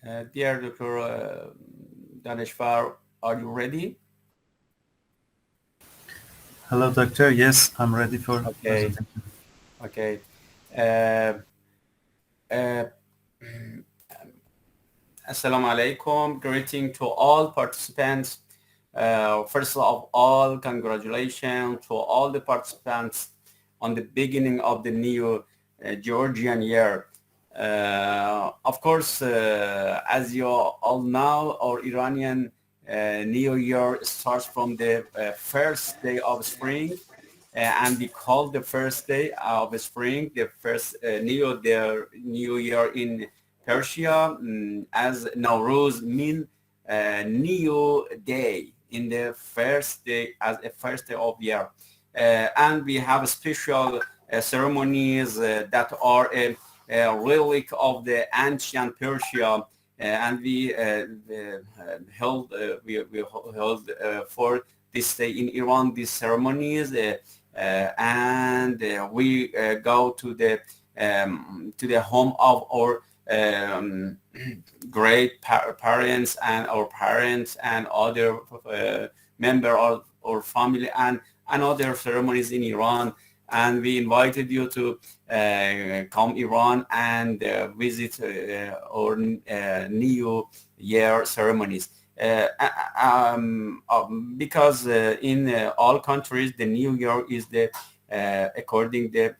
Dear Dr. Daneshfard, are you ready? Hello, doctor. Yes, I'm ready for Okay, presentation. okay. Uh, uh, Assalamu alaikum. Greeting to all participants. First of all, congratulations to all the participants on the beginning of the new Georgian year. Of course, as you all know, our Iranian New Year starts from the first day of spring, and we call the first day of spring the first New Year in Persia, as Nowruz mean new day in the first day as a first day of year, and we have special ceremonies that are a relic of the ancient Persia, and we held for this day in Iran these ceremonies, and we go to the home of our great parents and our parents and other member of our family, and other ceremonies in Iran. And we invited you to come Iran and visit our New Year ceremonies. Because in all countries the New Year is the according the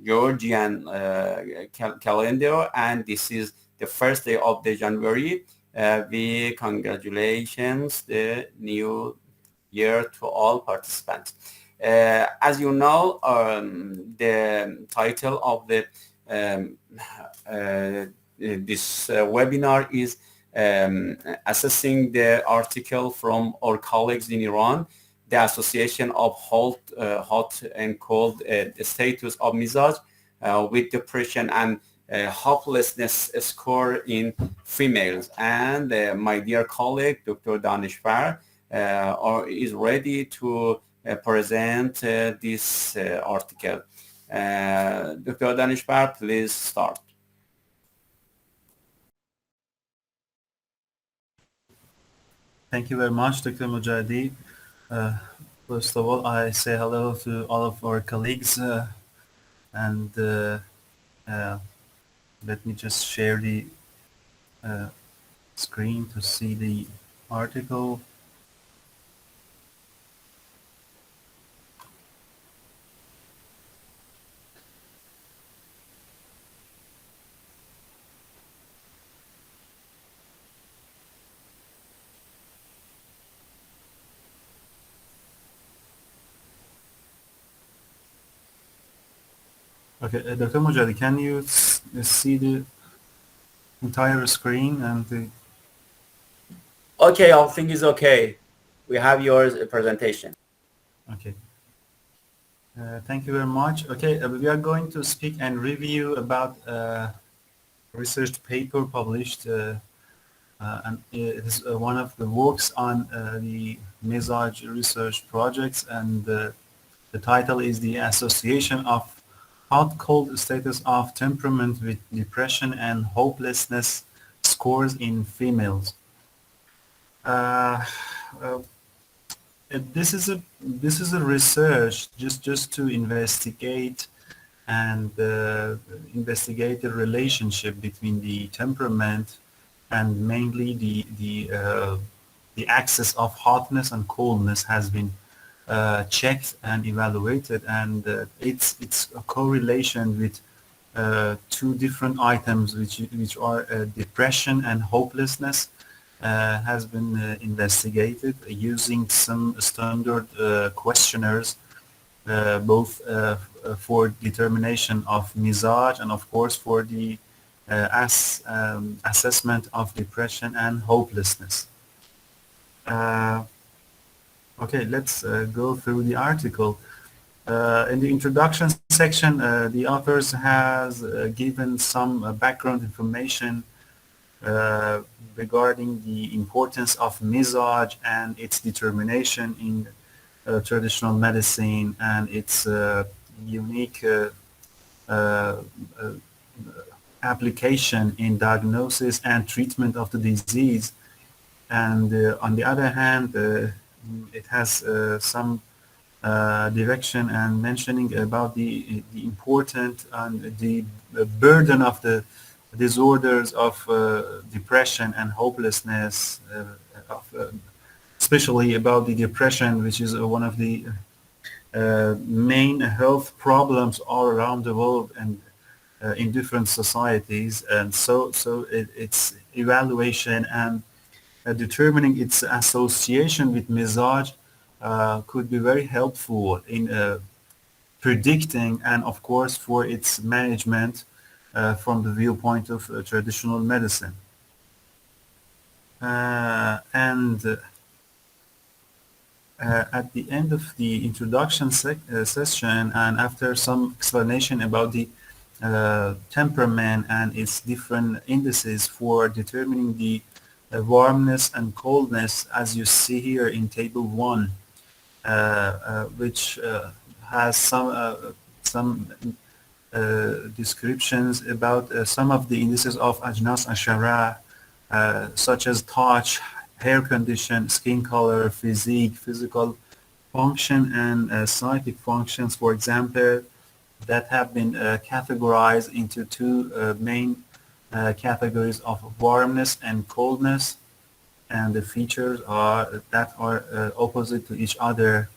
Georgian calendar, and this is the first day of the January. We congratulations the New Year to all participants. As you know, the title of the um, this webinar is assessing the article from our colleagues in Iran, the association of hot and cold status of Mizaj with depression and hopelessness score in females. And my dear colleague, Dr. Daneshfard, is ready to present this article. Dr. Daneshfard, please start. Thank you very much, Dr. Mujahidi. Uh, First of all, I say hello to all of our colleagues, and uh, let me just share the uh, screen to see the article. Okay, Dr. Mujahidi, can you see the entire screen and the Okay, all things is okay. We have your presentation. okay. Thank you very much. Okay, we are going to speak and review about research paper published, and it is one of the works on the Mizaj research projects, and the title is The Association of Hot-Cold Status of Temperament with Depression and Hopelessness Scores in Females. Uh, uh, this is a research just to investigate and investigate the relationship between the temperament and mainly the axis of hotness and coldness has been checked and evaluated, and it's a correlation with two different items which are depression and hopelessness has been investigated using some standard questionnaires, both for determination of Mizaj and of course for the assessment of depression and hopelessness. Uh, okay, let's go through the article. In the introduction section, the authors has given some background information uh, regarding the importance of Mizaj and its determination in traditional medicine and its unique uh, uh, application in diagnosis and treatment of the disease. And on the other hand, it has some direction and mentioning about the important and the burden of the disorders of depression and hopelessness, especially about the depression, which is one of the main health problems all around the world and in different societies. And its evaluation and determining its association with Mizaj could be very helpful in predicting and, of course, for its management from the viewpoint of traditional medicine. And at the end of the introduction session, and after some explanation about the temperament and its different indices for determining the warmness and coldness, as you see here in table 1, which has some descriptions about some of the indices of Ajnas Ashara, such as touch, hair condition, skin color, physique, physical function, and psychic functions, for example, that have been categorized into two main categories of warmness and coldness, and the features are that are opposite to each other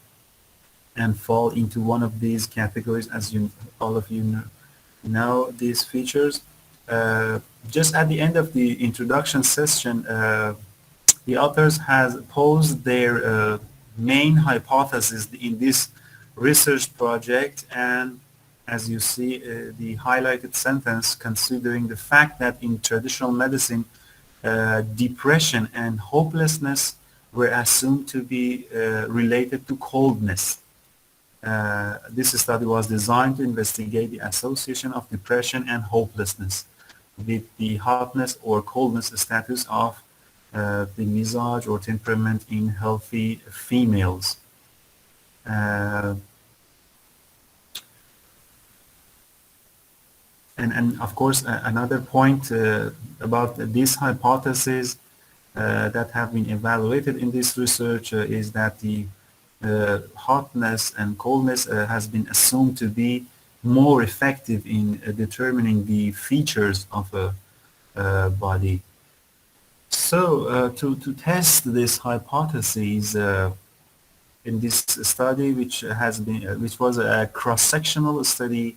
and fall into one of these categories, as all of you know these features. Just at the end of the introduction session, the authors has posed their main hypothesis in this research project, and as you see the highlighted sentence, considering the fact that in traditional medicine depression and hopelessness were assumed to be related to coldness. This study was designed to investigate the association of depression and hopelessness with the hotness or coldness status of the Mizaj or temperament in healthy females. And of course, another point about this hypothesis that have been evaluated in this research is that the hotness and coldness has been assumed to be more effective in determining the features of a body. So to test this hypothesis in this study, which was a cross-sectional study,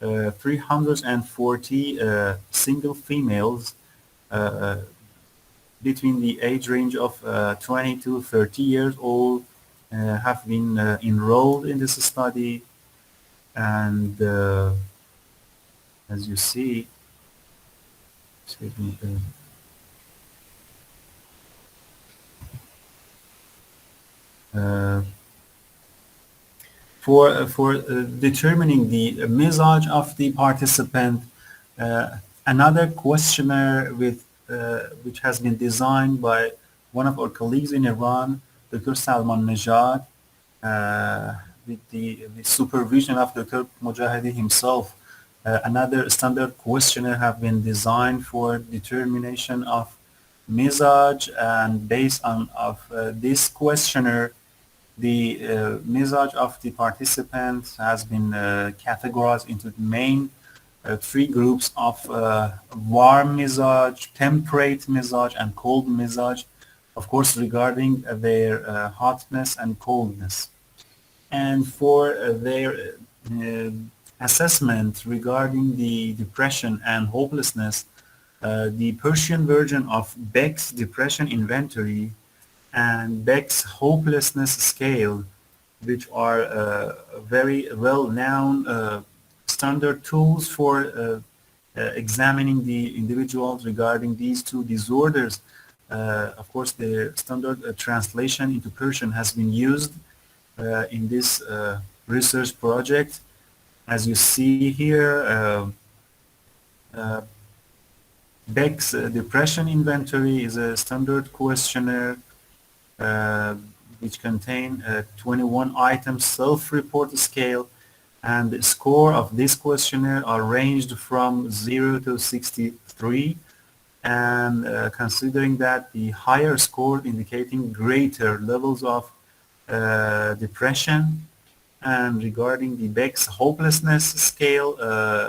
340 single females between the age range of 20 to 30 years old have been enrolled in this study, and as you see, excuse me, for determining the Mizaj of the participant, another questionnaire which has been designed by one of our colleagues in Iran, Dr. Salman Questionnaire, with the supervision of Dr. Mujahidi himself. Another standard questionnaire have been designed for determination of Mizaj, and based on this questionnaire, the Mizaj of the participants has been categorized into the main three groups of warm Mizaj, temperate Mizaj, and cold Mizaj, of course regarding their hotness and coldness. And for their assessment regarding the depression and hopelessness, the Persian version of Beck's depression inventory and Beck's hopelessness scale, which are very well-known standard tools for examining the individuals regarding these two disorders. Of course, the standard translation into Persian has been used in this research project. As you see here, Beck's depression inventory is a standard questionnaire which contain a 21 item self-report scale and the score of this questionnaire are ranged from 0 to 63, and considering that the higher score indicating greater levels of depression. And regarding the Beck's hopelessness scale,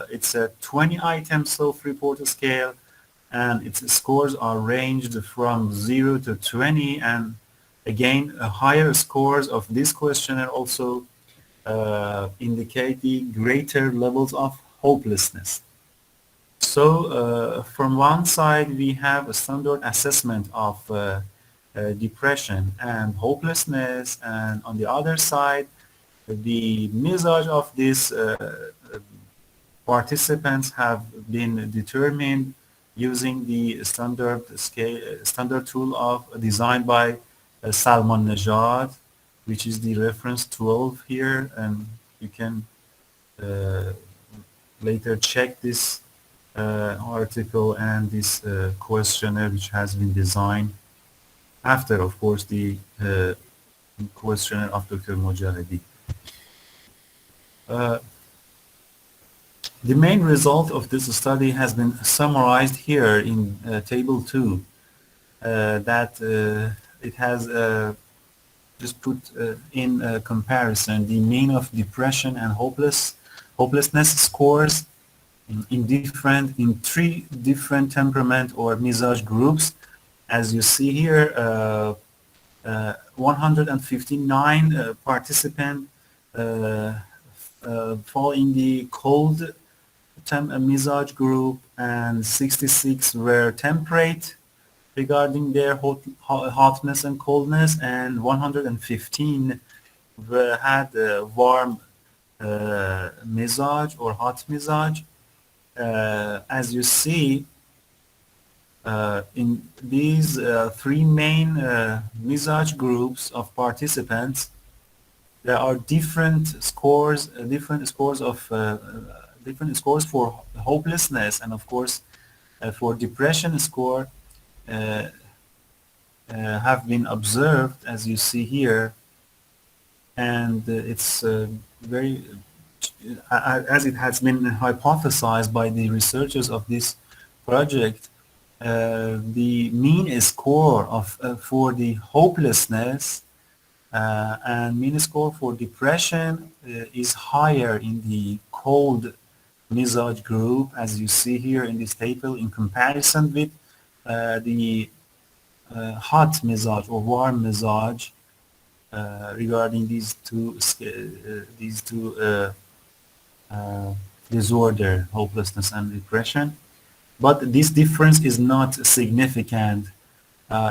it's a 20-item self-report scale, and its scores are ranged from 0 to 20. And again, higher scores of this questionnaire also indicate the greater levels of hopelessness. So from one side, we have a standard assessment of depression and hopelessness, and on the other side, the Mizaj of these participants have been determined using the standard tool of designed by Salman which is the reference 12 here, and you can uh, later check this article and this questionnaire, which has been designed after, of course, the questionnaire of Dr. Mojahedi. Uh, the main result of this study has been summarized here in table 2, that it has just put in comparison the mean of depression and hopelessness scores in 3 different temperament or Mizaj groups. As you see here, 159 participants fall in the cold Mizaj group, and 66 were temperate regarding their hotness and coldness, and 115 had warm Mizaj or hot Mizaj. As you see, in these 3 main Mizaj groups of participants, there are different scores for hopelessness, and of course for depression score have been observed, as you see here, and it's very as it has been hypothesized by the researchers of this project. The mean score of for the hopelessness and mean score for depression is higher in the cold Mizaj group, as you see here in this table, in comparison with the hot Mizaj or warm Mizaj regarding these two disorder, hopelessness and depression. But this difference is not significant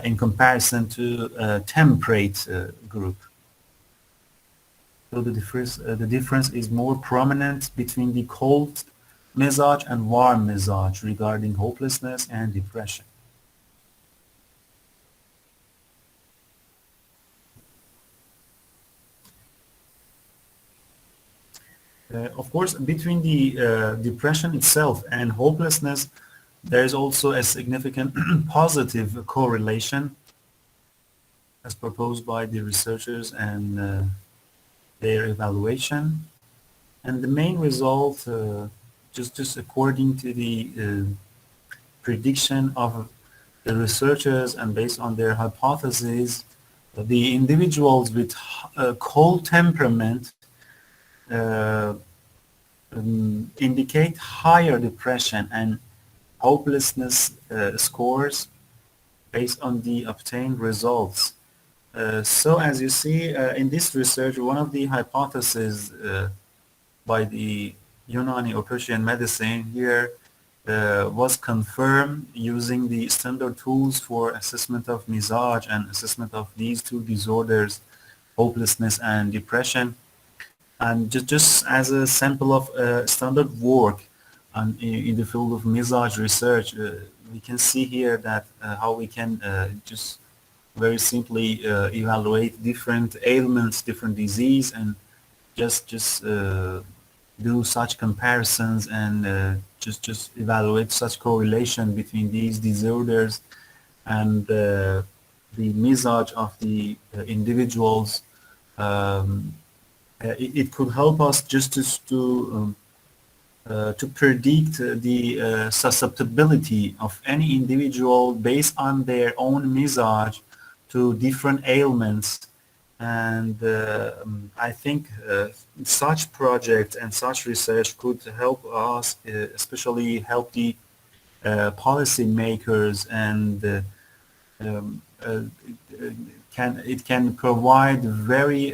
in comparison to temperate group. So the difference is more prominent between the cold Mizaj and warm Mizaj regarding hopelessness and depression. Of course, between the depression itself and hopelessness, there is also a significant positive correlation as proposed by the researchers and their evaluation. And the main result, just according to the prediction of the researchers and based on their hypotheses, the individuals with cold temperament indicate higher depression and hopelessness scores based on the obtained results. So as you see in this research, one of the hypotheses by the Unani or Persian medicine here was confirmed using the standard tools for assessment of Mizaj and assessment of these 2 disorders, hopelessness and depression. And just as a sample of standard work in the field of Mizaj research, we can see here that how we can just very simply evaluate different ailments, different disease, and just do such comparisons and just evaluate such correlation between these disorders and the Mizaj of the individuals it could help us just to predict the susceptibility of any individual based on their own mizaj to different ailments. And I think such projects and such research could help us, especially help the policy makers, and it can provide very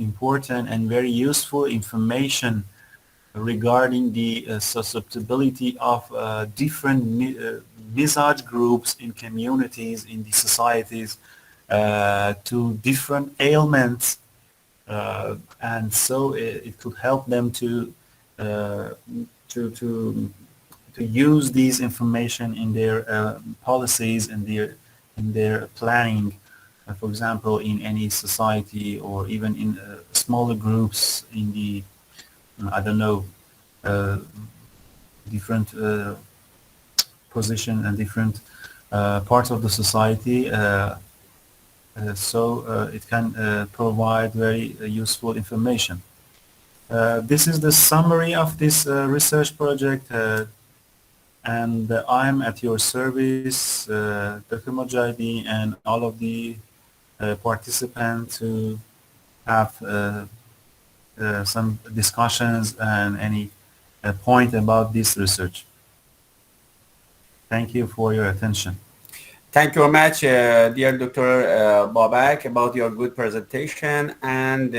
important and very useful information regarding the susceptibility of different mizaj groups in communities, in the societies, to different ailments, and so it could help them uh, to to to use these information in their policies and in their planning. For example, in any society or even in smaller groups in the I don't know uh, different position and different parts of the society. So it can provide very useful information. This is the summary of this research project, and I'm at your service, Dr. Mojahidi, and all of the participants to have some discussions and any point about this research. Thank you for your attention. Thank you very much, dear Dr. Babak, about your good presentation and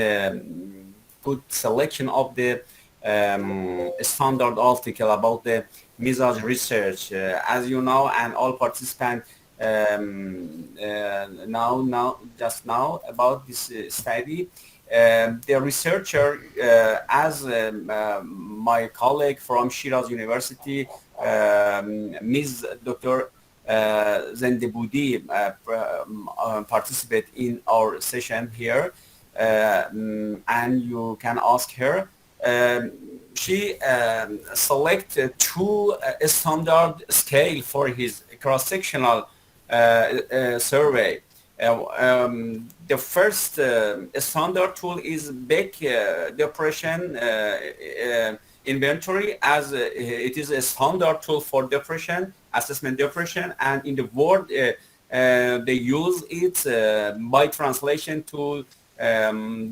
good selection of the standard article about the Mizaj research. As you know, and all participants just now about this study, the researcher, as my colleague from Shiraz University, Ms. Dr. Zendebudi participate in our session here, and you can ask her. She selected two standard scale for his cross-sectional survey. The first standard tool is Beck depression inventory, as it is a standard tool for depression, assessment depression, and in the world they use it by translation to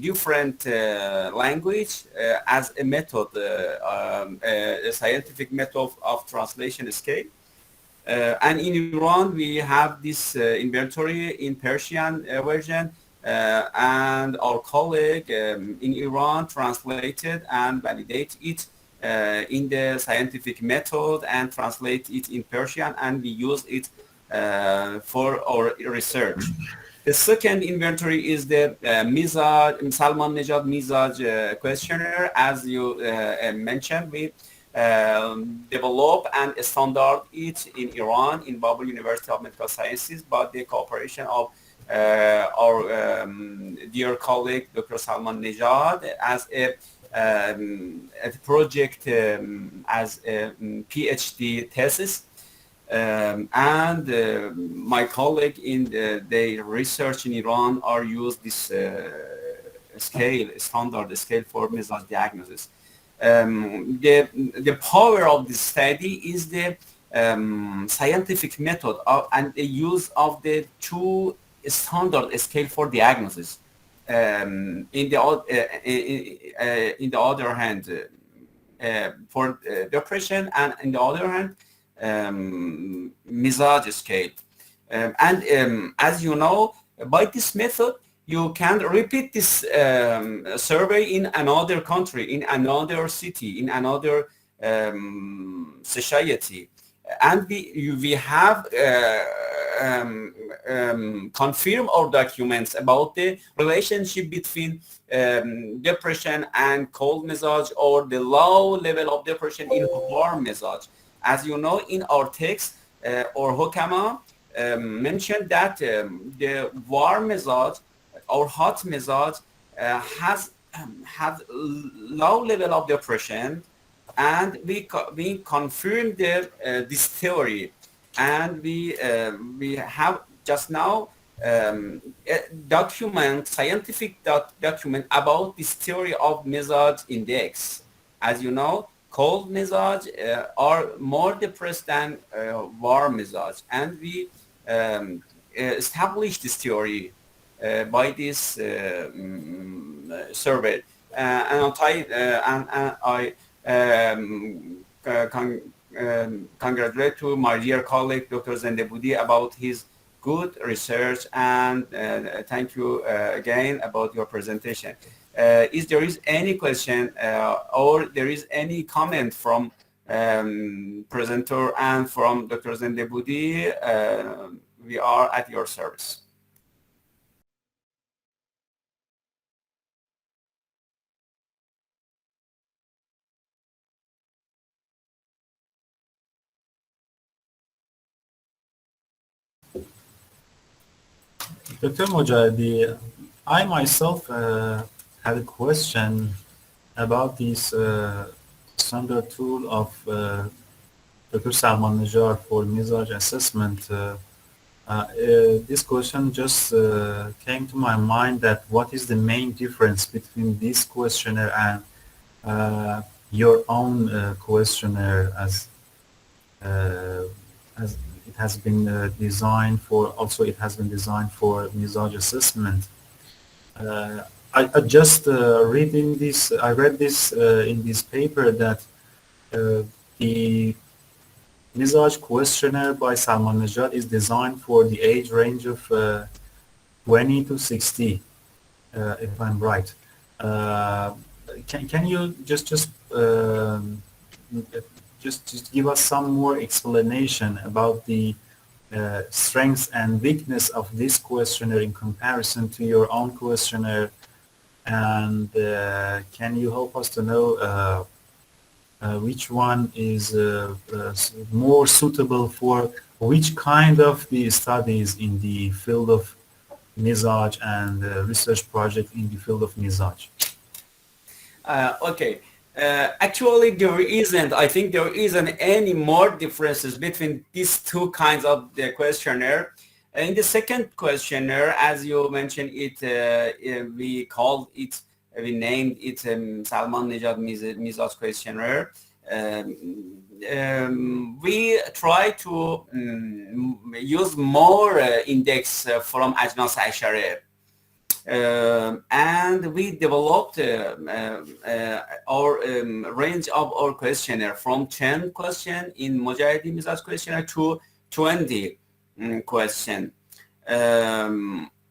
different language as a method, a scientific method of translation scale. And in Iran, we have this inventory in Persian version, and our colleague in Iran translated and validate it in the scientific method and translate it in Persian, and we use it for our research. The second inventory is the Mizaj, Salman Mizaj questionnaire. As you mentioned, we develop and standard it in Iran, in Babak University of Medical Sciences, but the cooperation of our dear colleague, Dr. Salman as a project, as a PhD thesis. And my colleague in their research in Iran are used this scale, standard scale for Mizaj diagnosis. The power of this study is the scientific method and the use of the two standard scale for diagnosis. In the other hand, for depression, and in the other hand, Mizaj scale. And as you know, by this method, you can repeat this survey in another country, in another city, in another society. And we have confirmed our documents about the relationship between depression and cold Mizaj, or the low level of depression in warm Mizaj. As you know, in our text, or Hokama mentioned that the warm Mizaj or hot Mizaj has low level of depression, and we confirmed this theory, and we have just now document, scientific document about this theory of Mizaj index. As you know, cold Mizaj are more depressed than warm Mizaj, and we established this theory by this survey. And I congratulate to my dear colleague, Dr. Zendebudi, about his good research, and thank you again about your presentation. Is there is any question or there is any comment from presenter and from Dr. Zendebudi? We are at your service. Dr. Mojahedi, I myself had a question about this standard tool of Dr. Salman for Mizaj assessment. This question just came to my mind, that what is the main difference between this questionnaire and your own questionnaire, as it has been designed for, also it has been designed for Mizaj assessment. I just reading this, I read this in this paper, that the Mizaj questionnaire by Salman is designed for the age range of 20 to 60, if I'm right. Can you just give us some more explanation about the strengths and weakness of this questionnaire in comparison to your own questionnaire, and can you help us to know which one is more suitable for which kind of the studies in the field of Mizaj and research project in the field of Mizaj? Okay. Actually, there isn't. I think there isn't any more differences between these two kinds of the questionnaire. In the second questionnaire, as you mentioned, we named it Salman Mizaj questionnaire. We try to use more index from Ajnas Ashare. And we developed our range of our questionnaire from 10 question in Mojahedi Mizaj questionnaire to 20 question.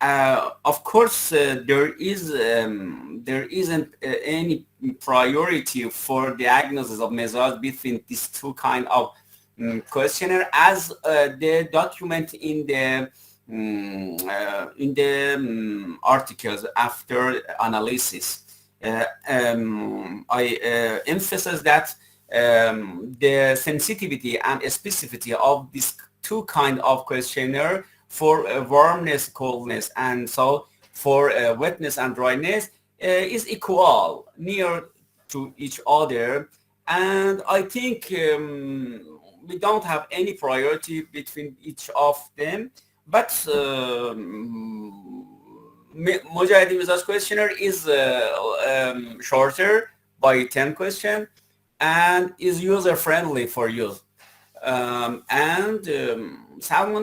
Of course, there isn't any priority for diagnosis of Mizaj between these two kind of questionnaire, as the document in the articles after analysis. I emphasize that the sensitivity and specificity of these two kind of questionnaire for warmness, coldness, and so for wetness and dryness is equal, near to each other, and I think we don't have any priority between each of them. But Mojahedi Mizaj questionnaire is shorter by 10 questions and is user friendly for use. Salman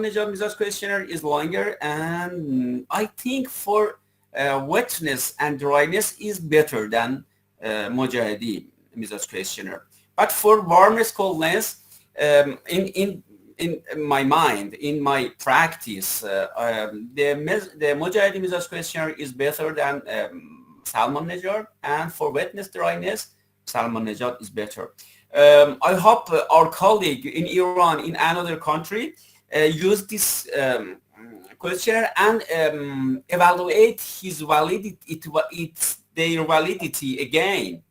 Mizaj questionnaire is longer, and I think for wetness and dryness is better than Mojahedi Mizaj questionnaire. But for warmness, coldness, in my mind, in my practice, the Mojahedi Mizaj questionnaire is better than Salman Nejad, and for wetness, dryness, Salman Nejad is better. I hope our colleague in Iran, in another country, use this questionnaire and evaluate his validity, their validity again.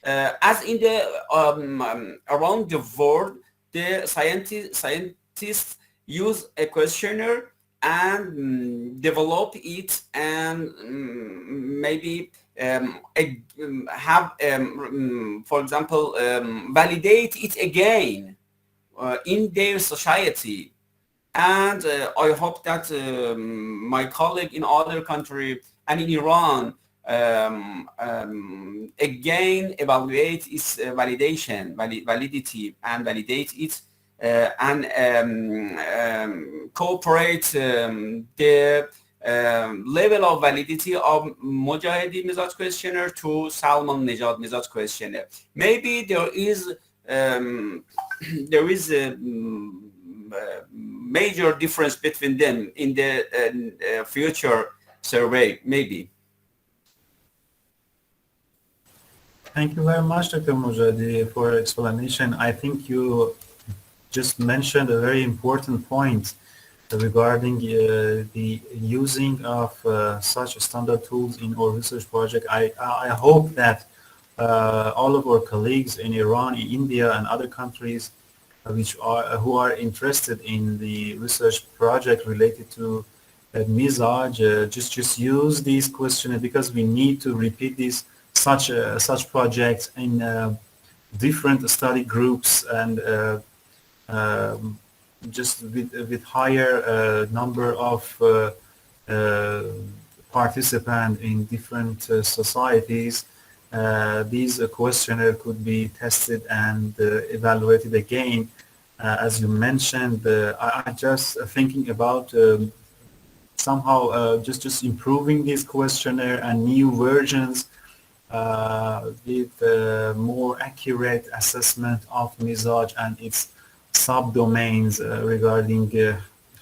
As in the around the world, the scientists use a questionnaire and develop it, and maybe have, for example, validate it again in their society. And I hope that my colleague in other country and in Iran again evaluate its validity and validate it and cooperate the level of validity of Mojahedi Mizaj questionnaire to Salman Mizaj questionnaire. Maybe there is there is a major difference between them in the future survey, maybe. Thank you very much, Dr. Mujadi, for your explanation. I think you just mentioned a very important point regarding the using of such standard tools in our research project. I hope that all of our colleagues in Iran, in India, and other countries who are interested in the research project related to Mizaj, just use these questionnaires, because we need to repeat these such projects in different study groups, and just with higher number of participants in different societies. These questionnaire could be tested and evaluated again. As you mentioned, I just thinking about somehow just improving this questionnaire and new versions with more accurate assessment of Mizaj and its subdomains regarding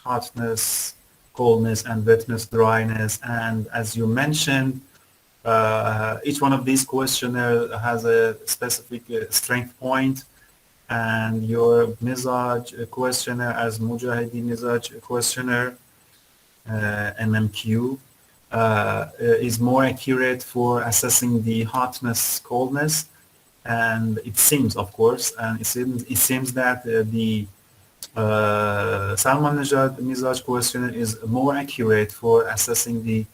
hotness, coldness, and wetness, dryness. And as you mentioned, each one of these questionnaires has a specific strength point, and your Mizaj questionnaire as Mujahedi Mizaj questionnaire, MMQ, is more accurate for assessing the hotness, coldness, and it seems, of course, and it seems that the Salman Mizaj questionnaire is more accurate for assessing the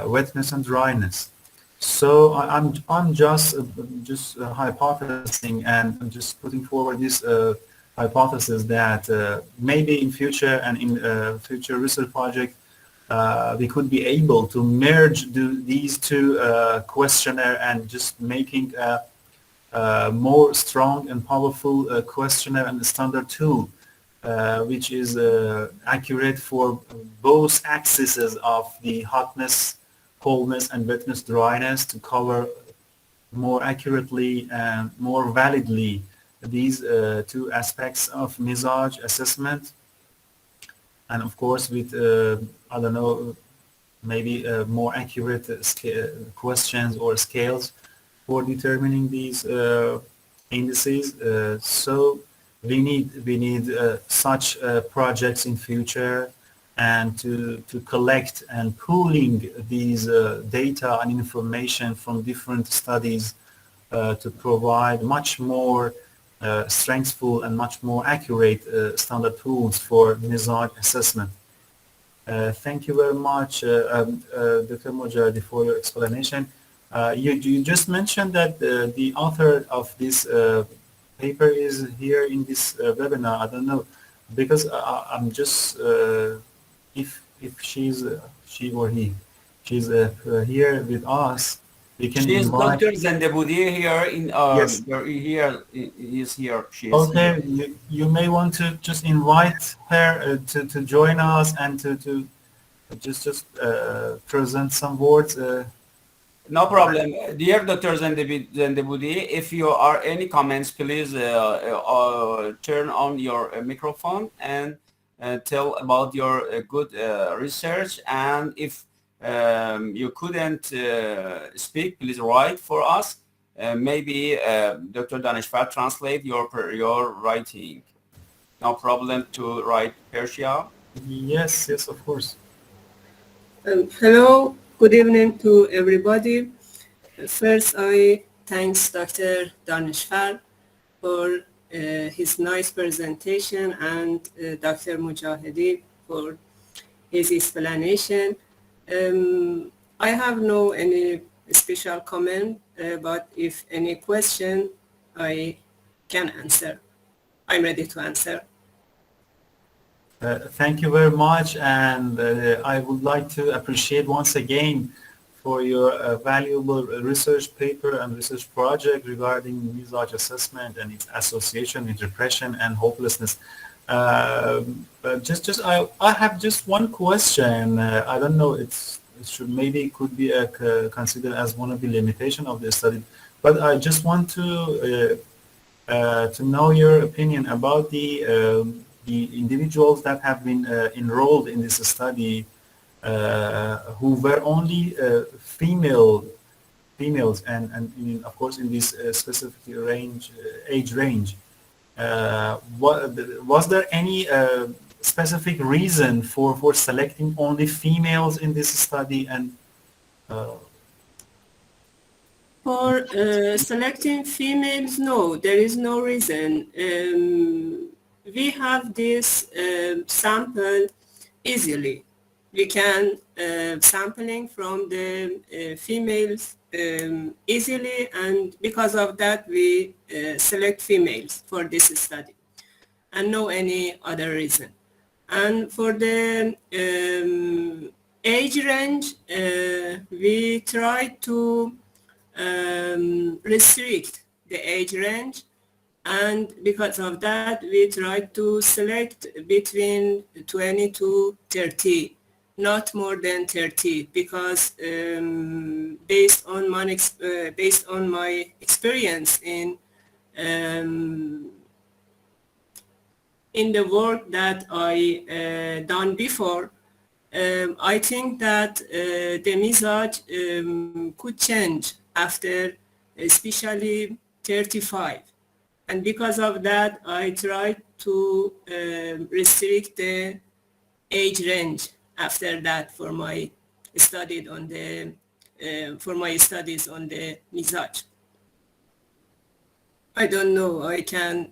wetness and dryness. So I'm just hypothesizing, and I'm just putting forward this hypothesis that maybe in future and in future research project we could be able to merge these two questionnaire and just making a more strong and powerful questionnaire and standard tool, which is accurate for both axes of the hotness, coldness, and wetness, dryness, to cover more accurately and more validly these two aspects of Mizaj assessment. And of course, with I don't know, maybe more accurate questions or scales for determining these indices. So we need such projects in future, and to collect and pooling these data and information from different studies to provide much more strengthful and much more accurate standard tools for Mizaj assessment. Thank you very much, Dr. Mojadi, for your explanation. You just mentioned that the author of this paper is here in this webinar. I don't know, because I'm just if she or he she's here with us, we can She is invite. Dr. Zendebudi here in Yes. here is here. She is Okay, here. you may want to just invite her to join us and to just present some words. No problem. Dear Dr. Zendebudi, if you are any comments, please turn on your microphone and tell about your good research. And if you couldn't speak, please write for us. Maybe Dr. Daneshfard translate your writing. No problem to write Persia. Yes, yes, of course. Hello, good evening to everybody. First, I thanks Dr. Daneshfard for his nice presentation, and Dr. Mujahedi for his explanation. I have no any special comment, but if any question, I can answer. I'm ready to answer. Thank you very much, and I would like to appreciate once again for your valuable research paper and research project regarding Mizaj assessment and its association with depression and hopelessness. I have just one question. I don't know. It should maybe it could be considered as one of the limitation of the study, but I just want to know your opinion about the individuals that have been enrolled in this study who were only females of course in this specific age range. Was there any specific reason for selecting only females in this study and uh, For selecting females, no, there is no reason. We have this sample easily. We can sampling from the females easily, and because of that, we select females for this study, and no any other reason. And for the age range, we try to restrict the age range, and because of that we try to select between 20 to 30, not more than 30, because based on my experience um, in the work that I done before, I think that the Mizaj could change after especially 35. And because of that, I tried to restrict the age range after that for my studies on the Mizaj. I don't know. Um,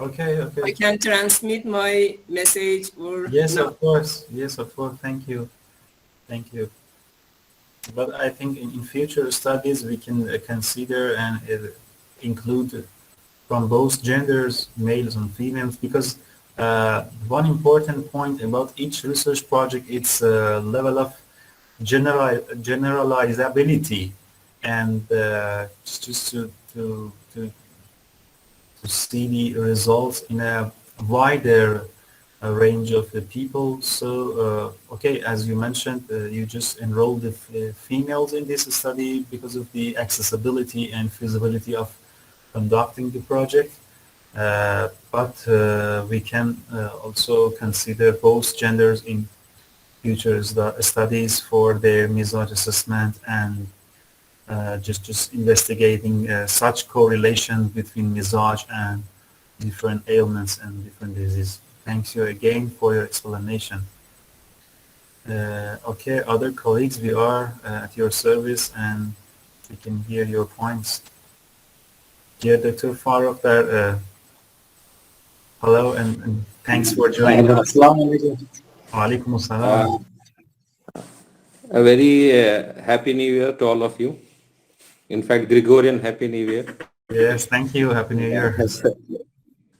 I okay. can transmit my message or Yes, not. of course. Yes, of course. Thank you. But I think in future studies we can consider and include from both genders, males and females, because one important point about each research project, it's a level of generalizability, and just to see the results in a wider range of the people. So, okay, as you mentioned, you just enrolled the females in this study because of the accessibility and feasibility of conducting the project. But we can also consider both genders in future studies for their Mizaj assessment and just investigating such correlation between Mizaj and different ailments and different diseases. Thanks you again for your explanation. Okay, other colleagues, we are at your service and we can hear your points. Dear Dr. Farooq, hello and thanks for joining us. Assalamu alaikum. Wa alaikum assalam. Uh, a very happy New Year to all of you. In fact, Gregorian Happy New Year. Yes, thank you. Happy New Year.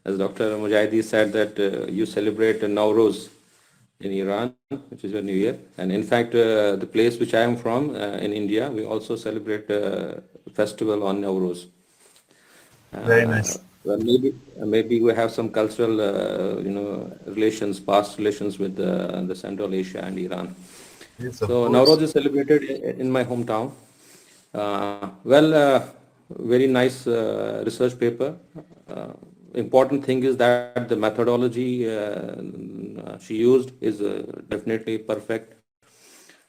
As Dr. Mujahidi said that you celebrate Nowruz in Iran, which is your New Year. And in fact, the place which I am from in India, we also celebrate festival on Nowruz. Very nice. Well, maybe we have some cultural, relations, past relations with the Central Asia and Iran. Yes, of So course. Nowruz is celebrated in my hometown. Very nice research paper. Important thing is that the methodology she used is definitely perfect.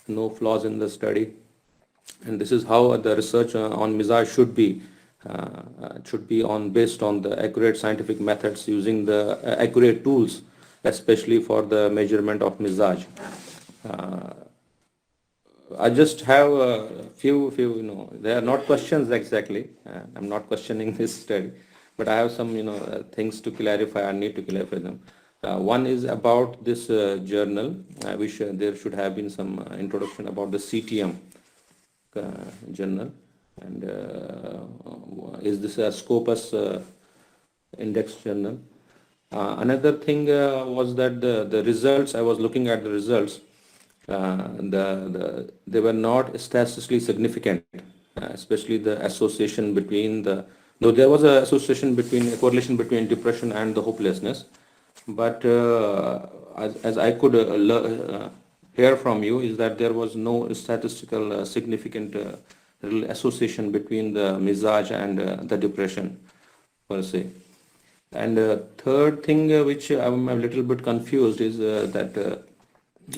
No flaws in the study. And this is how the research on Mizaj should be. Should be based on the accurate scientific methods using the accurate tools, especially for the measurement of Mizaj. I just have a few, they are not questions exactly. I'm not questioning this study, but I have some, things to clarify. I need to clarify them. One is about this journal. I wish there should have been some introduction about the CTM journal. And is this a Scopus index journal. Another thing was that the results, I was looking at the results, they were not statistically significant, especially the association between though there was a correlation between depression and the hopelessness, but as I could hear from you is that there was no statistical significant association between the Mizaj and the depression per se. And third thing which I'm a little bit confused is that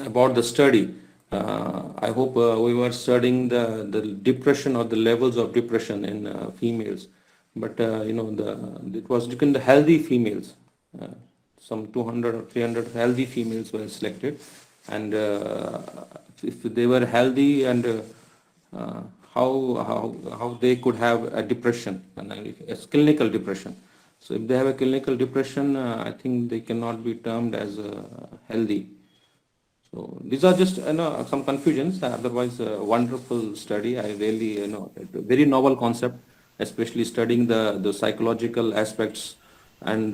about the study. I hope we were studying the depression or the levels of depression in females, but it was in the healthy females. Some 200 or 300 healthy females were selected, and if they were healthy and how they could have a depression, and a clinical depression. So if they have a clinical depression, I think they cannot be termed as healthy. So these are just some confusions. Otherwise, a wonderful study. I really a very novel concept, especially studying the psychological aspects and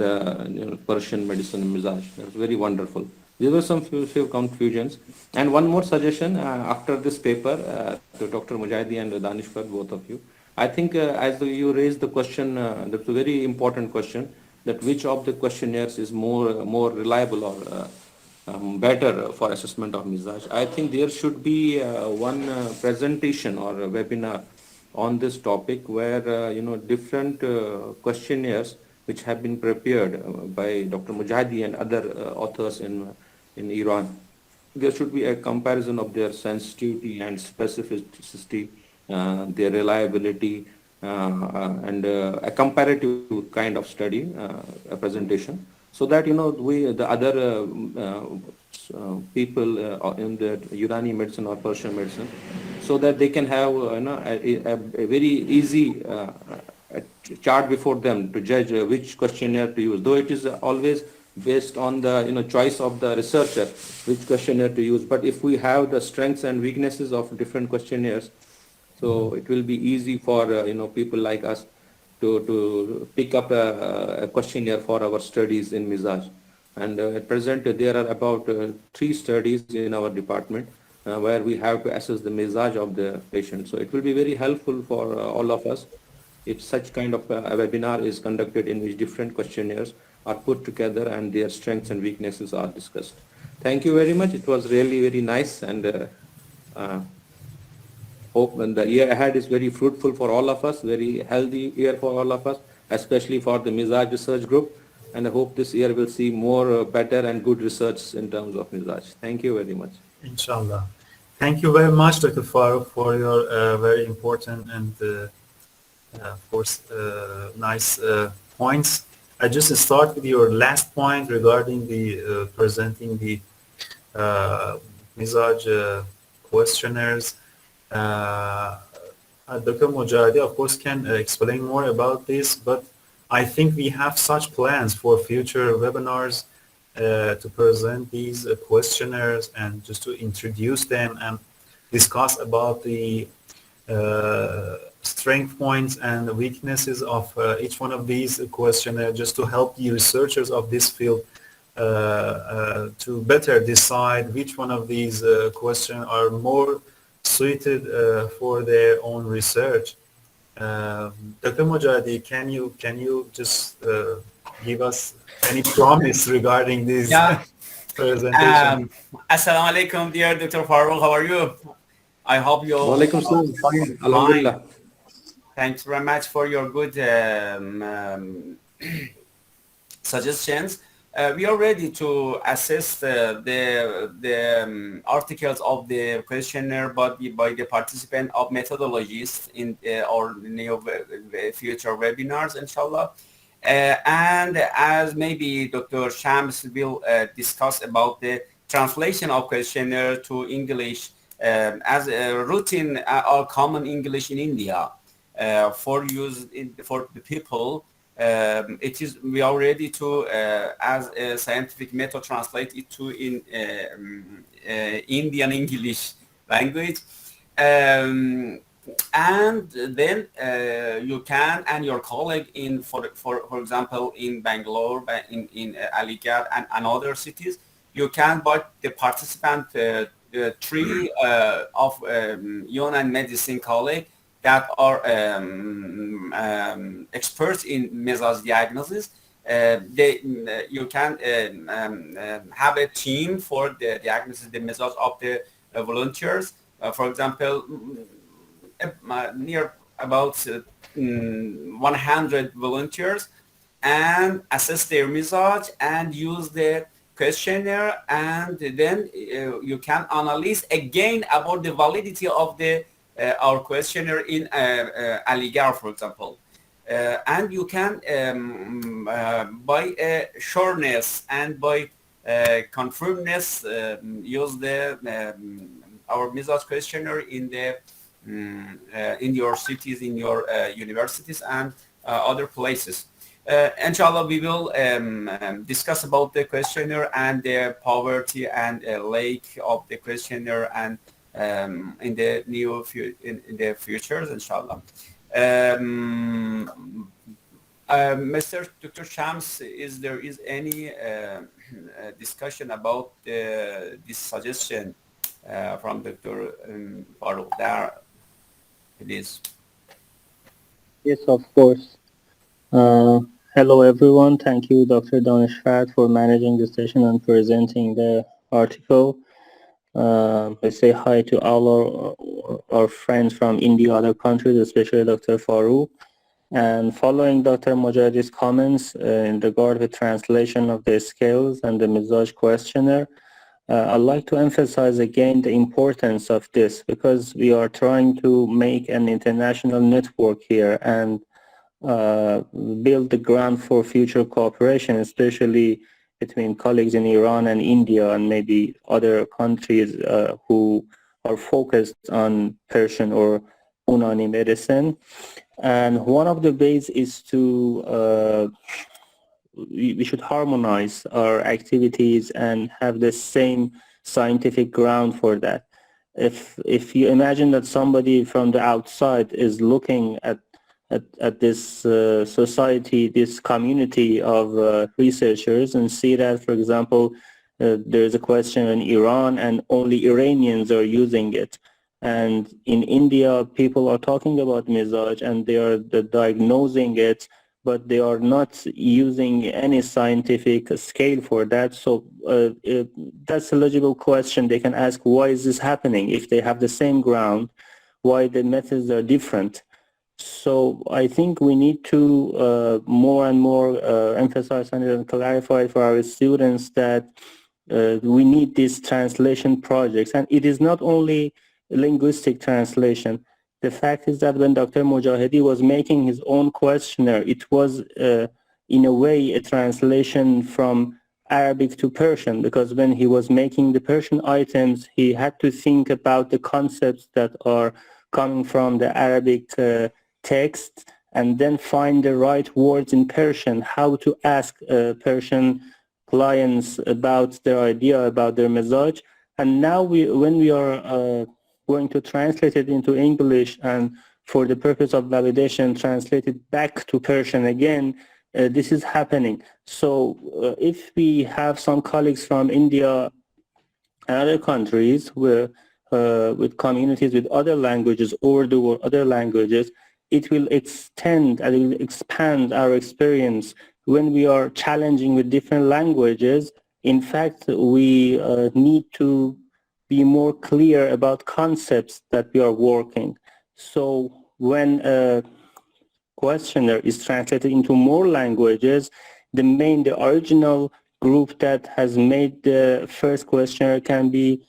Persian medicine Mizaj. That's very wonderful. There were some few confusions. And one more suggestion after this paper to Dr. Mujahidi and Daneshfard, both of you. I think as you raised the question, that's a very important question, that which of the questionnaires is more reliable or better for assessment of Mizaj. I think there should be one presentation or a webinar on this topic where different questionnaires which have been prepared by Dr. Mujahidi and other authors in Iran. There should be a comparison of their sensitivity and specificity, their reliability, and a comparative kind of study, a presentation, so that the other people in the Irani medicine or Persian medicine, so that they can have a very easy chart before them to judge which questionnaire to use. Though it is always based on the choice of the researcher which questionnaire to use, but if we have the strengths and weaknesses of different questionnaires, so it will be easy for people like us to pick up a questionnaire for our studies in Mizaj. And at present there are about 3 studies in our department where we have to assess the Mizaj of the patient. So it will be very helpful for all of us if such kind of a webinar is conducted in which different questionnaires are put together and their strengths and weaknesses are discussed. Thank you very much. It was really very nice, and hope the year ahead is very fruitful for all of us, very healthy year for all of us, especially for the Mizaj research group. And I hope this year will see more better and good research in terms of Mizaj. Thank you very much. Inshallah. Thank you very much, Dr. Farooq, for your very important and, of course, nice points. I just start with your last point regarding the presenting the Mizaj questionnaires. Dr. Mujahidi, of course, can explain more about this, but I think we have such plans for future webinars to present these questionnaires and just to introduce them and discuss about the strength points and weaknesses of each one of these questionnaires, just to help the researchers of this field to better decide which one of these questions are more suited for their own research. Dr. Mujahidi, can you just give us any promise regarding this presentation? Assalamu alaikum, dear Dr. Farooq. How are you? I hope you all Walaikum salam. fine. Alhamdulillah. Thanks very much for your good suggestions. We are ready to assess the articles of the questionnaire by the participant of methodologists in our new future webinars, inshallah. And as maybe Dr. Shams will discuss about the translation of questionnaire to English as a routine or common English in India for use for the people. We are ready to as a scientific method translate it to in Indian English language. and then you can, and your colleague in, for example, in Bangalore, in Aligarh and other cities, you can, but the participant, three of Yunnan medicine colleague that are experts in Mizaj diagnosis. You can have a team for the diagnosis, the Mizaj of the volunteers. For example, near about 100 volunteers, and assess their Mizaj and use the questionnaire, and then you can analyze again about the validity of the our questionnaire in Aligarh, for example. And you can by sureness and by confirmness use the our Mizaj questionnaire in the in your cities, in your universities and other places. Inshallah, we will discuss about the questionnaire and the poverty and lack of the questionnaire, and in the in the futures, inshallah. Mr. Dr. Shams, is there is any discussion about this suggestion from Dr. Farooq there? It is. Yes, of course. Hello, everyone. Thank you, Dr. Daneshfard, for managing the session and presenting the article. I say hi to all our friends from India, other countries, especially Dr. Farooq. And following Dr. Mujahid's comments in regard to translation of the scales and the Mizaj questionnaire, I'd like to emphasize again the importance of this, because we are trying to make an international network here and build the ground for future cooperation, especially between colleagues in Iran and India and maybe other countries who are focused on Persian or Unani medicine. And one of the ways is to we should harmonize our activities and have the same scientific ground for that. If you imagine that somebody from the outside is looking at this society, this community of researchers, and see that, for example, there's a question in Iran and only Iranians are using it. And in India, people are talking about Mizaj and they are diagnosing it, but they are not using any scientific scale for that. So that's a logical question they can ask: why is this happening? If they have the same ground, why the methods are different? So I think we need to more and more emphasize and clarify for our students that we need these translation projects. And it is not only linguistic translation. The fact is that when Dr. Mujahidi was making his own questionnaire, it was in a way a translation from Arabic to Persian, because when he was making the Persian items, he had to think about the concepts that are coming from the Arabic text and then find the right words in Persian, how to ask Persian clients about their idea, about their Mizaj. And now when we are going to translate it into English and for the purpose of validation translate it back to Persian again, this is happening. So if we have some colleagues from India and other countries where, with communities with other languages, Urdu or other languages, it will extend and it will expand our experience when we are challenging with different languages. In fact, we need to be more clear about concepts that we are working. So when a questionnaire is translated into more languages, the original group that has made the first questionnaire can be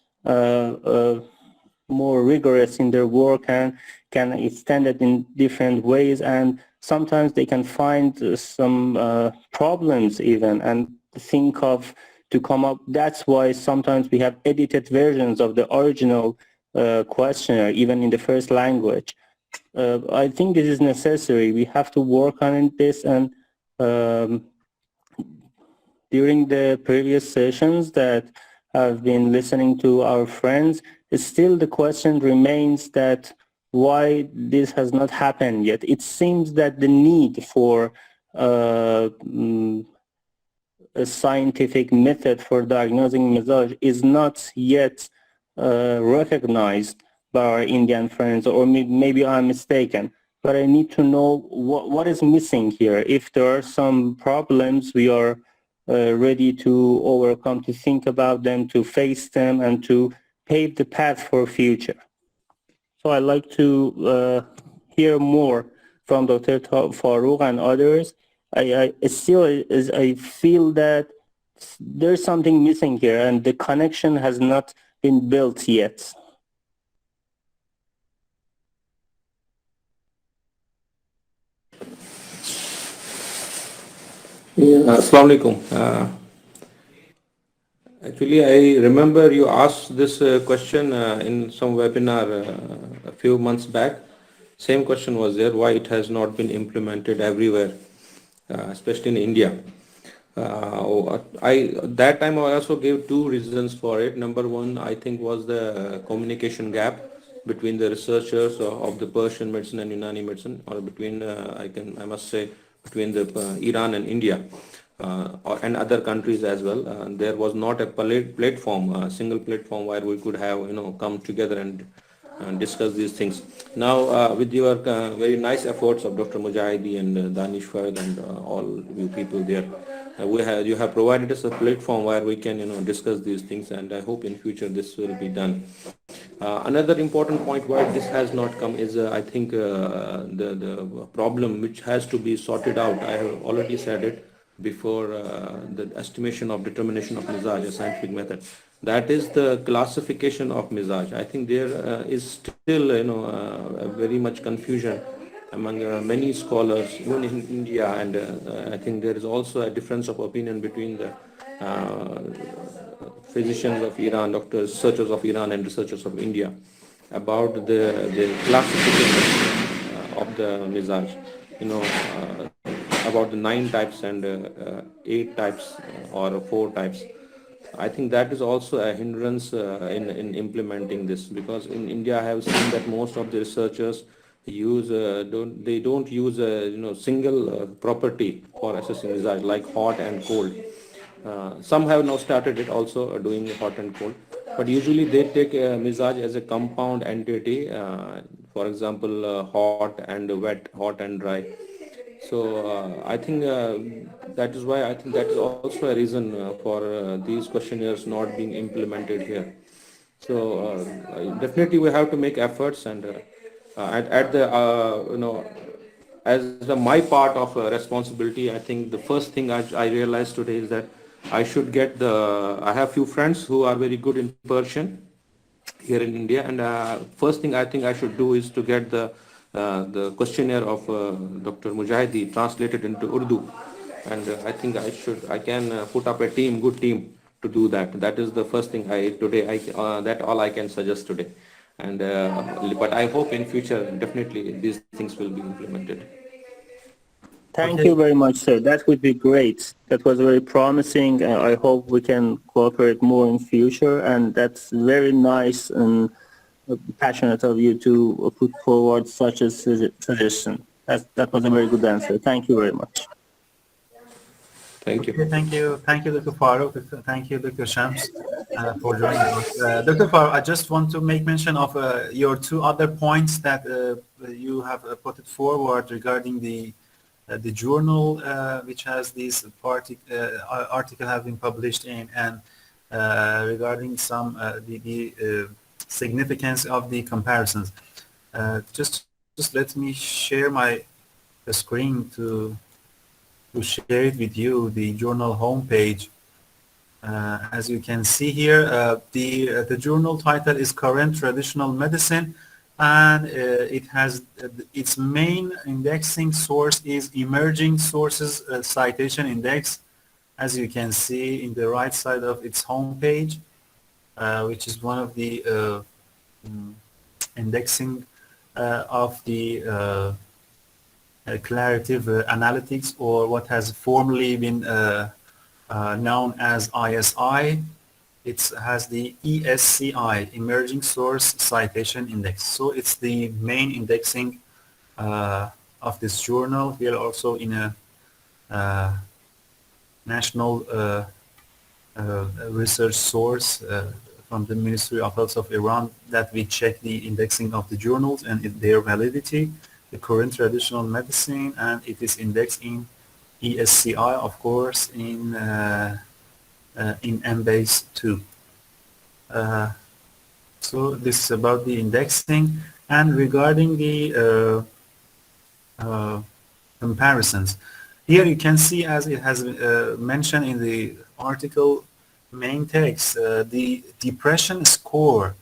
more rigorous in their work and can extend it in different ways, and sometimes they can find some problems even and think of to come up. That's why sometimes we have edited versions of the original questionnaire, even in the first language. I think this is necessary. We have to work on this, and during the previous sessions that I've been listening to our friends, still the question remains that why this has not happened yet. It seems that the need for a scientific method for diagnosing Mizaj is not yet recognized by our Indian friends, or maybe I'm mistaken. But I need to know what is missing here. If there are some problems, we are ready to overcome, to think about them, to face them, and to pave the path for future. So I'd like to hear more from Dr. Farouk and others. I feel that there's something missing here, and the connection has not been built yet. Yeah, Assalamu alaikum. Actually, I remember you asked this question in some webinar a few months back. Same question was there, why it has not been implemented everywhere, especially in India. That time I also gave two reasons for it. Number one, I think, was the communication gap between the researchers of the Persian medicine and Unani medicine, or between I must say between the Iran and India. And other countries as well. There was not a platform, a single platform where we could have come together and discuss these things. Now, with your very nice efforts of Dr. Mujahidi and Daneshfard and all you people there, you have provided us a platform where we can discuss these things, and I hope in future this will be done. Another important point why this has not come is I think the problem which has to be sorted out. I have already said it before, the estimation of determination of Mizaj, a scientific method. That is the classification of Mizaj. I think there is still very much confusion among many scholars, even in India, and I think there is also a difference of opinion between the physicians of Iran, doctors, researchers of Iran and researchers of India about the classification of the Mizaj, about the 9 types and 8 types or 4 types. I think that is also a hindrance in implementing this, because in India I have seen that most of the researchers use don't use a single property for assessing Mizaj, like hot and cold. Some have now started it also, doing hot and cold, but usually they take Mizaj as a compound entity, for example, hot and wet, hot and dry. So I think that is why I think that is also a reason for these questionnaires not being implemented here. So definitely we have to make efforts, and at the as my part of responsibility, I think the first thing I realized today is that I have few friends who are very good in Persian here in India, and first thing I think I should do is to get the questionnaire of Dr. Mujahidi translated into Urdu, and I think I can put up a good team to do that. That is the first thing that all I can suggest today, and but I hope in future definitely these things will be implemented. Thank Okay. you very much, sir. That would be great. That was very promising. I hope we can cooperate more in future, and that's very nice and passionate of you to put forward such a suggestion. That was a very good answer. Thank you very much. Thank you. Okay, thank you, Dr. Farooq. Thank you, Dr. Shams, for joining us. Dr. Farooq, I just want to make mention of your two other points that you have put it forward regarding the journal which has this article have been published in, and regarding some the significance of the comparisons. Just let me share my screen to share it with you, the journal homepage. As you can see here, the journal title is Current Traditional Medicine, and it has its main indexing source is Emerging Sources Citation Index, as you can see in the right side of its homepage, which is one of the indexing of the Claritative Analytics, or what has formerly been known as ISI. it has the ESCI, Emerging Source Citation Index. So it's the main indexing of this journal. We are also in a national research source from the Ministry of Health of Iran that we check the indexing of the journals and their validity, the current traditional medicine, and it is indexed in ESCI, of course, in Embase 2. So this is about the indexing, and regarding the comparisons. Here you can see, as it has mentioned in the article main text, the depression score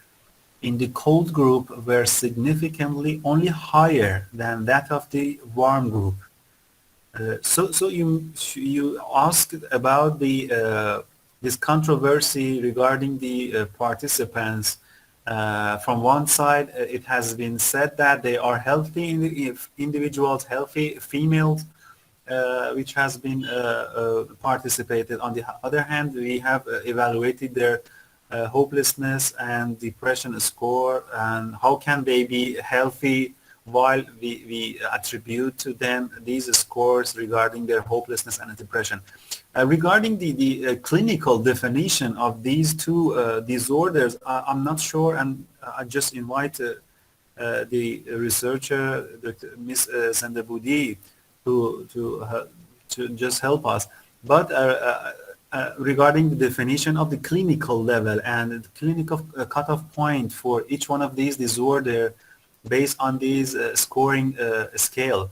in the cold group were significantly only higher than that of the warm group. So you asked about the this controversy regarding the participants. From one side, it has been said that they are healthy individuals, healthy females, which has been participated. On the other hand, we have evaluated their hopelessness and depression score, and how can they be healthy while we attribute to them these scores regarding their hopelessness and depression. Regarding the clinical definition of these two disorders, I'm not sure, and I just invite the researcher, Dr. Ms. Zandabudi, to just help us. But regarding the definition of the clinical level and the clinical cutoff point for each one of these disorders based on these scoring scale.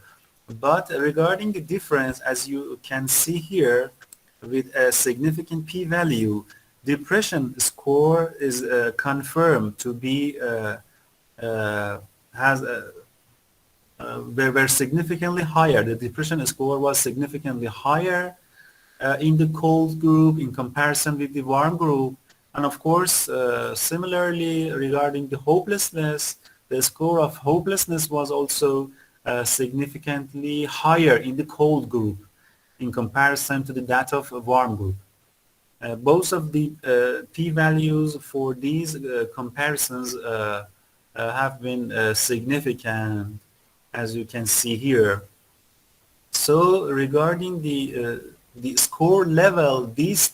But regarding the difference, as you can see here, with a significant p-value, depression score is confirmed to be were significantly higher. The depression score was significantly higher in the cold group in comparison with the warm group. And of course, similarly regarding the hopelessness, the score of hopelessness was also significantly higher in the cold group in comparison to the data of a warm group. Both of the p-values for these comparisons have been significant, as you can see here. So regarding the score level, these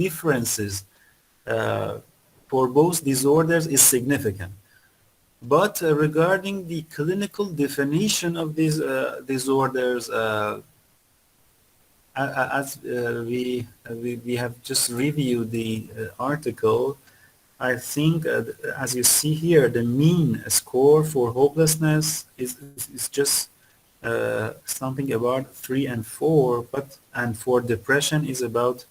differences for both disorders is significant. But regarding the clinical definition of these disorders, as we have just reviewed the article, I think, as you see here, the mean score for hopelessness is just something about 3 and 4, and for depression is about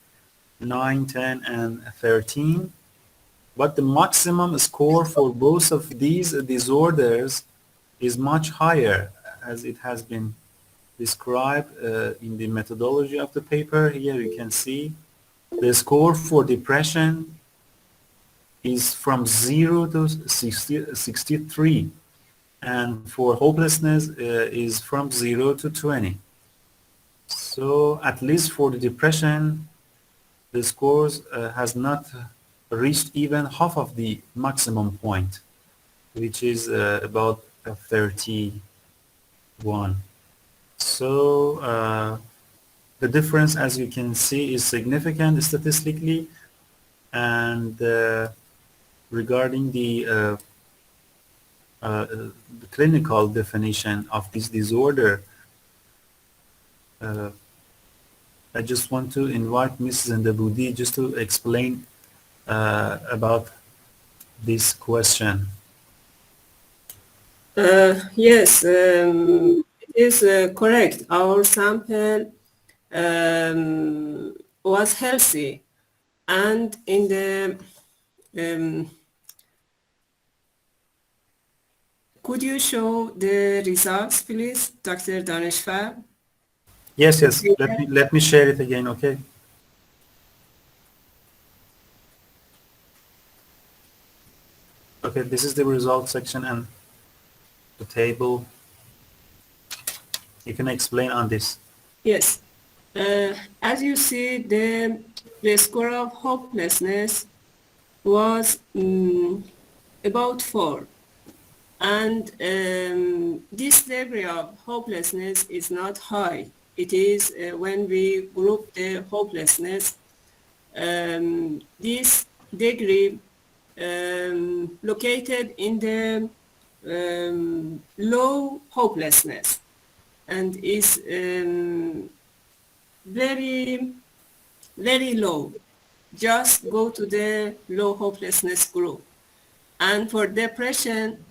9, 10, and 13. But the maximum score for both of these disorders is much higher, as it has been described in the methodology of the paper. Here you can see the score for depression is from 0 to 63, and for hopelessness is from 0 to 20. So at least for the depression, the scores has not reached even half of the maximum point, which is about 31. So the difference, as you can see, is significant statistically. And regarding the clinical definition of this disorder, I just want to invite Ms. Zandabudi just to explain about this question. Yes, it is correct. Our sample was healthy, and in the could you show the results, please, Dr. Daneshfard? Yes. Let me share it again, okay? Okay, this is the result section and the table. You can explain on this. Yes. As you see, the score of hopelessness was about 4. And this degree of hopelessness is not high. It is when we group the hopelessness, this degree located in the low hopelessness and is very, very low. Just go to the low hopelessness group. And for depression,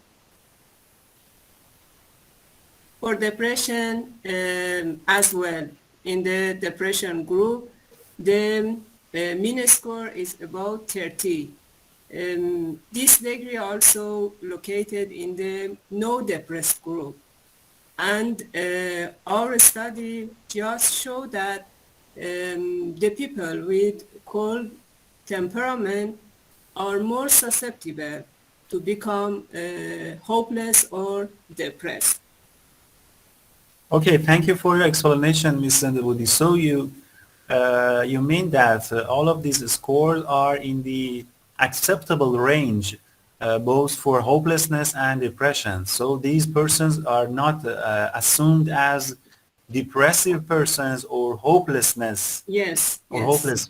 as well, in the depression group, the mean score is about 30. This degree also located in the no depressed group. And our study just showed that the people with cold temperament are more susceptible to become hopeless or depressed. Okay, thank you for your explanation, Ms. Zendebudi. So you mean that all of these scores are in the acceptable range, both for hopelessness and depression. So these persons are not assumed as depressive persons or hopelessness Yes, or yes. hopeless.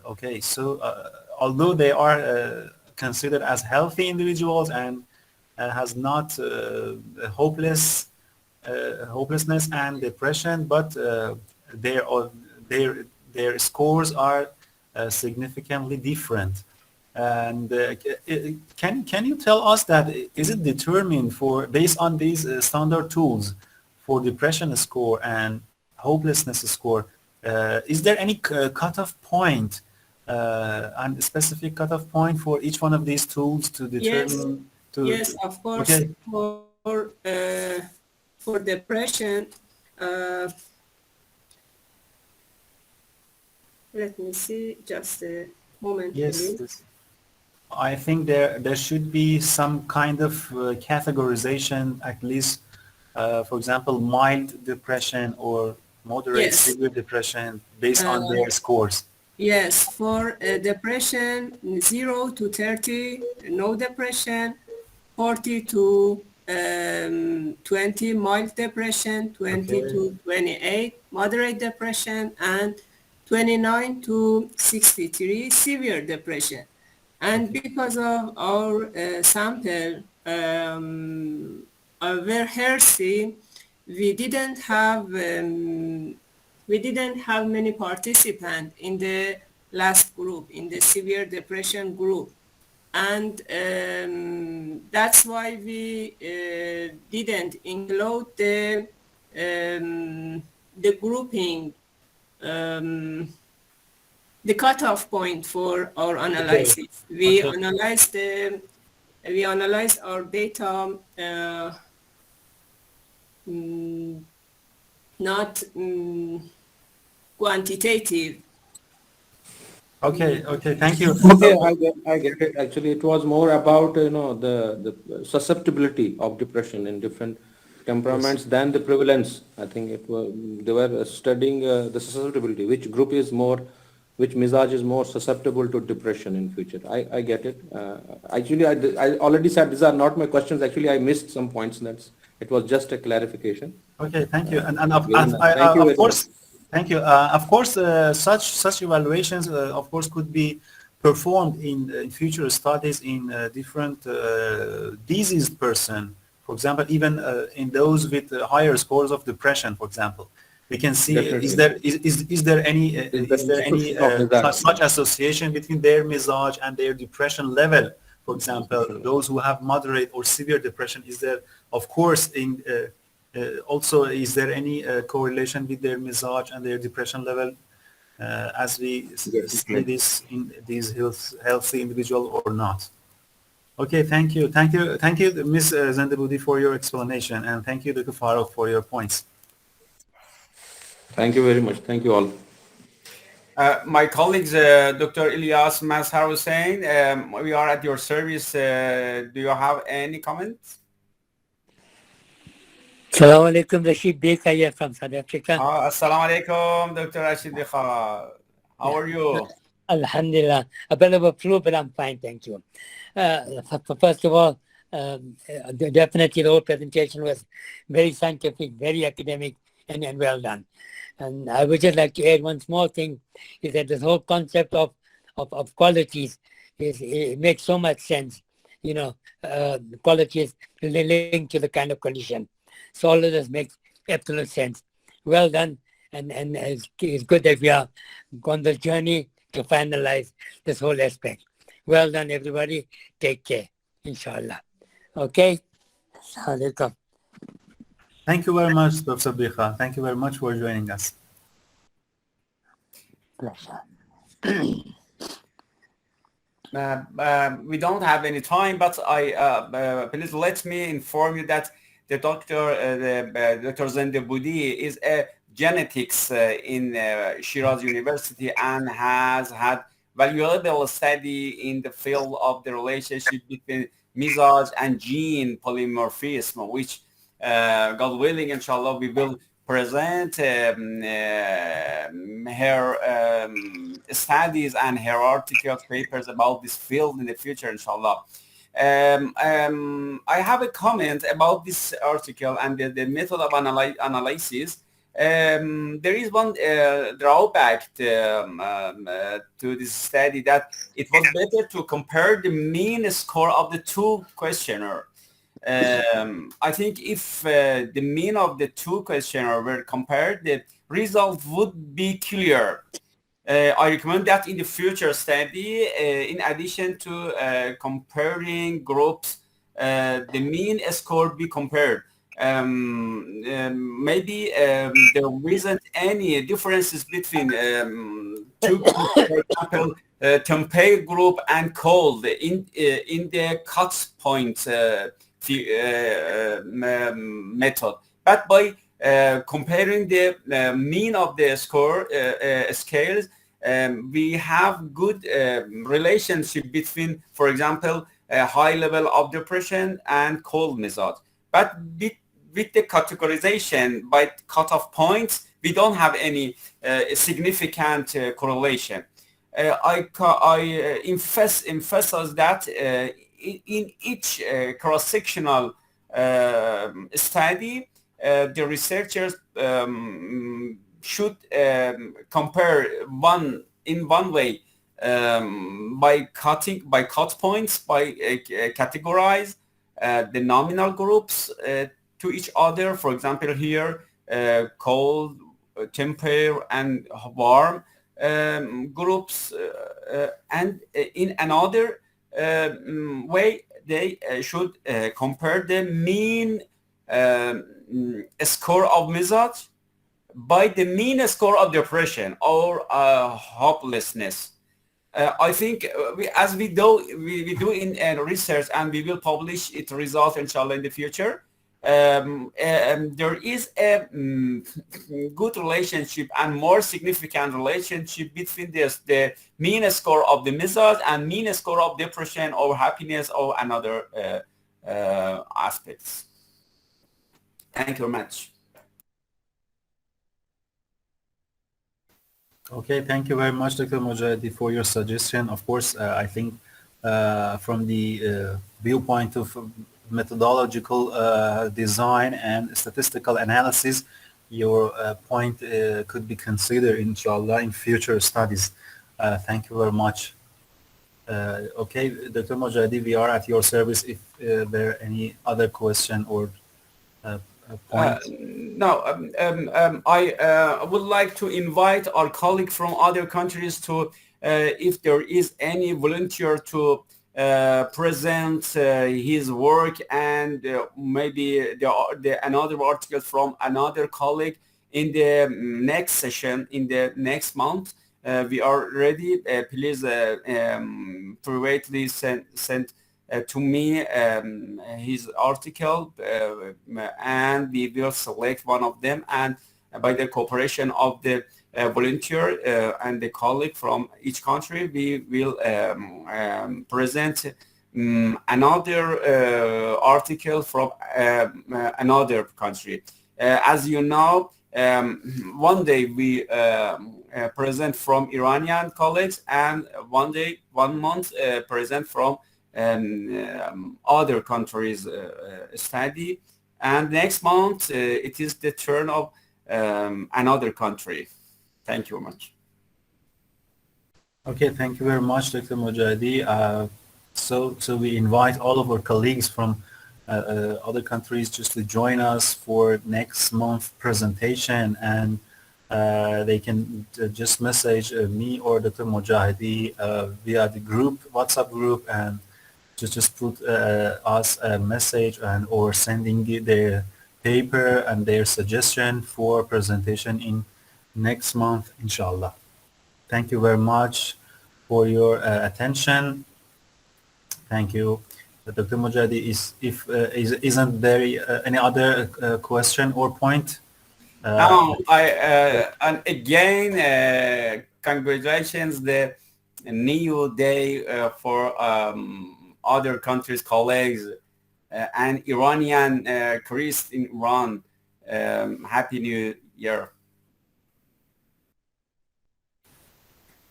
Okay, so although they are considered as healthy individuals and has not hopelessness and depression, but their their scores are significantly different. And can you tell us that is it determined for based on these standard tools for depression score and hopelessness score? Is there any cutoff point and specific cutoff point for each one of these tools to Yes, determine? yes, of course. Okay. For depression, uh, let me see, just a moment, Yes. please. I think there should be some kind of categorization, at least, for example, mild depression or moderate Yes, severe depression based on uh, their scores. yes, for depression, 0 to 30, no depression, 40 to 20, mild depression, 20 Okay. to 28, moderate depression, and 29 to 63, severe depression. And because of our sample were healthy, we didn't have many participants in the last group, in the severe depression group. And that's why we didn't include the grouping, um, the cutoff point for our Okay. analysis. We Okay. analyzed our data not quantitative. Okay. Okay. Thank you. Okay, I get it. Actually, it was more about, the susceptibility of depression in different Yes. temperaments than the prevalence. I think they were studying the susceptibility, which Mizaj is more susceptible to depression in future. I get it. Actually, I already said these are not my questions. Actually, I missed some points. It was just a clarification. Okay, thank you. And Given that. Thank you of very much. course, thank you. Of course, such evaluations, of course, could be performed in future studies in different diseased person. For example, even in those with higher scores of depression, for example, we can see Definitely. Is the is there any institution of Mizaj. such association between their Mizaj and their depression level? For example, those who have moderate or severe depression, is there, of course, also, is there any correlation with their Mizaj and their depression level as we see Definitely. this in these healthy individual or not? Okay, thank you, Ms. Zendebudi, for your explanation, and thank you, Dr. Farooq, for your points. Thank you very much. Thank you all. My colleagues, Dr. Ilyas Mazhar Hussain, we are at your service. Do you have any comments? Assalamu alaikum, Rashid Beka here from South Africa. Assalamu alaikum, Dr. Rashid Khan. How are you? Alhamdulillah. A bit of a flu, but I'm fine, thank you. First of all, definitely the whole presentation was very scientific, very academic, and well done. And I would just like to add one small thing, is that this whole concept of qualities it makes so much sense. You know, qualities linked to the kind of condition. So all of this makes absolute sense. Well done, and it's good that we are on the journey to finalize this whole aspect. Well done, everybody. Take care, inshallah. Okay? Assalamu alaikum. Thank you very much, Dr. Bikha. Thank you very much for joining us. Pleasure. We don't have any time, but please let me inform you that the Dr. Zendebudi is a genetics in Shiraz University and has had valuable study in the field of the relationship between Mizaj and gene polymorphism, which God willing, inshallah, we will present her studies and her articles, papers about this field in the future, inshallah. I have a comment about this article and the method of analysis. There is one drawback to this study, that it was better to compare the mean score of the two questionnaires. I think if the mean of the two questionnaires were compared, the result would be clear. I recommend that in the future study, in addition to comparing groups, the mean score be compared. Maybe there isn't any differences between two groups, for example, Temperament group and cold in the cut point method, but by comparing the mean of the score scales, we have good relationship between, for example, a high level of depression and cold Mizaj. But with the categorization by cutoff points, we don't have any significant correlation. I emphasize that in each cross-sectional study, the researchers should compare one way by cut points, by categorize the nominal groups to each other. For example, here cold, temper, and warm groups, and in another way they should compare the mean score of Mizaj by the mean score of depression or hopelessness. I think as we do in research, and we will publish its result inshallah in the future, there is a good relationship and more significant relationship between the mean score of the Mizaj and mean score of depression or happiness or another aspects. Thank you very much. Okay, thank you very much, Dr. Mojahedi, for your suggestion. Of course, I think from the viewpoint of methodological design and statistical analysis, your point could be considered, inshallah, in future studies. Thank you very much. Okay, Dr. Mojahedi, we are at your service if there are any other question or point. No, I would like to invite our colleague from other countries to, if there is any volunteer to present his work and maybe another article from another colleague in the next session in the next month. We are ready. Please privately send to me his article, and we will select one of them, and by the cooperation of the volunteer and the colleague from each country, we will present another article from another country. As you know, one day we present from Iranian colleagues, and 1 month present from other countries study, and next month it is the turn of another country. Thank you very much. Okay, thank you very much, Dr. Mojahidi. So we invite all of our colleagues from other countries just to join us for next month presentation, and they can just message me or Dr. Mojahidi via the group, WhatsApp group, and just put us a message and or sending their paper and their suggestion for presentation in next month, inshallah. Thank you very much for your attention. Thank you. Dr. Mojahidi, isn't there any other question or point? And again, congratulations the new day for other countries' colleagues and Iranian Christ in Iran. Happy New Year.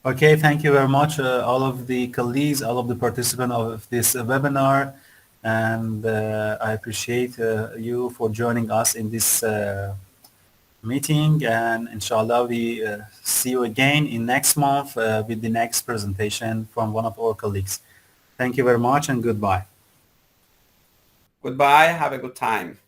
Okay, thank you very much, all of the colleagues, all of the participants of this webinar, and I appreciate you for joining us in this meeting, and inshallah we see you again in next month with the next presentation from one of our colleagues. Thank you very much and goodbye. Goodbye. Have a good time.